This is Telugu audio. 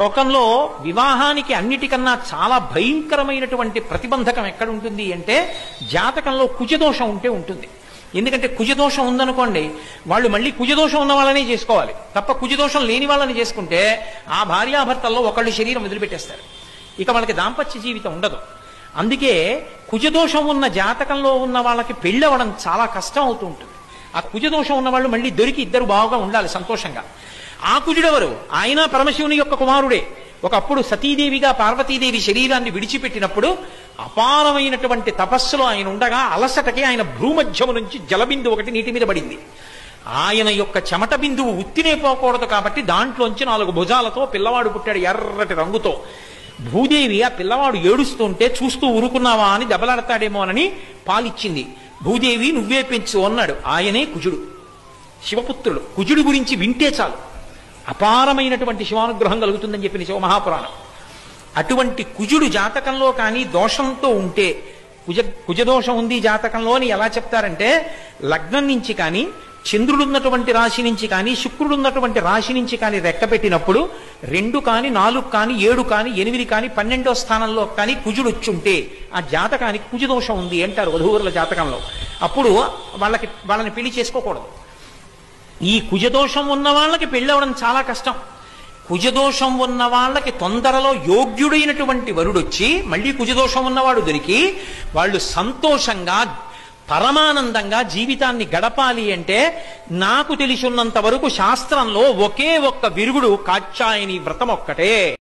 లోకంలో వివాహానికి అన్నిటికన్నా చాలా భయంకరమైనటువంటి ప్రతిబంధకం ఎక్కడ ఉంటుంది అంటే జాతకంలో కుజదోషం ఉంటే ఉంటుంది. ఎందుకంటే కుజదోషం ఉందనుకోండి, వాళ్ళు మళ్ళీ కుజదోషం ఉన్న వాళ్ళనే చేసుకోవాలి తప్ప కుజదోషం లేని వాళ్ళని చేసుకుంటే ఆ భార్యాభర్తల్లో ఒకళ్ళు శరీరం వదిలిపెట్టేస్తారు, ఇక వాళ్ళకి దాంపత్య జీవితం ఉండదు. అందుకే కుజదోషం ఉన్న జాతకంలో ఉన్న వాళ్ళకి పెళ్ళవడం చాలా కష్టం అవుతూ ఉంటుంది. ఆ కుజదోషం ఉన్న వాళ్ళు మళ్ళీ దొరికి ఇద్దరు బాగా ఉండాలి సంతోషంగా. ఆ కుజుడెవరు? ఆయన పరమశివుని యొక్క కుమారుడే. ఒకప్పుడు సతీదేవిగా పార్వతీదేవి శరీరాన్ని విడిచిపెట్టినప్పుడు అపారమైనటువంటి తపస్సులో ఆయన ఉండగా అలసటకి ఆయన భ్రూమధ్యము నుంచి జలబిందు ఒకటి నీటి మీద పడింది. ఆయన యొక్క చెమట బిందువు ఉత్తినే పోకూడదు కాబట్టి దాంట్లోంచి 4 భుజాలతో పిల్లవాడు పుట్టాడు, ఎర్రటి రంగుతో. భూదేవి ఆ పిల్లవాడు ఏడుస్తుంటే చూస్తూ ఊరుకున్నావా అని దెబ్బలాడతాడేమోనని పాలిచ్చింది. భూదేవి నువ్వే పెంచు అన్నాడు. ఆయనే కుజుడు, శివపుత్రుడు. కుజుడి గురించి వింటే చాలు అపారమైనటువంటి శివానుగ్రహం కలుగుతుందని చెప్పిన శివమహాపురాణం. అటువంటి కుజుడు జాతకంలో కానీ దోషంతో ఉంటే, కుజదోషం ఉంది జాతకంలో అని ఎలా చెప్తారంటే, లగ్నం నుంచి కానీ చంద్రుడున్నటువంటి రాశి నుంచి కానీ శుక్రుడున్నటువంటి రాశి నుంచి కానీ రెక్క పెట్టినప్పుడు 2 కానీ 4 కానీ 7 కానీ 8 కానీ 12వ స్థానంలో కానీ కుజుడు వచ్చుంటే ఆ జాతకానికి కుజదోషం ఉంది అంటారు వధూవరుల జాతకంలో. అప్పుడు వాళ్ళని పెళ్లి చేసుకోకూడదు. ఈ కుజదోషం ఉన్న వాళ్ళకి పెళ్ళవడం చాలా కష్టం. కుజదోషం ఉన్న వాళ్ళకి తొందరలో యోగ్యుడైనటువంటి వరుడొచ్చి మళ్ళీ కుజదోషం ఉన్నవాడు దొరికి వాళ్ళు సంతోషంగా పరమానందంగా జీవితాన్ని గడపాలి అంటే నాకు తెలిసినంత వరకు శాస్త్రంలో ఒకే ఒక్క విరుగుడు కాత్యాయని వ్రతం ఒక్కటే.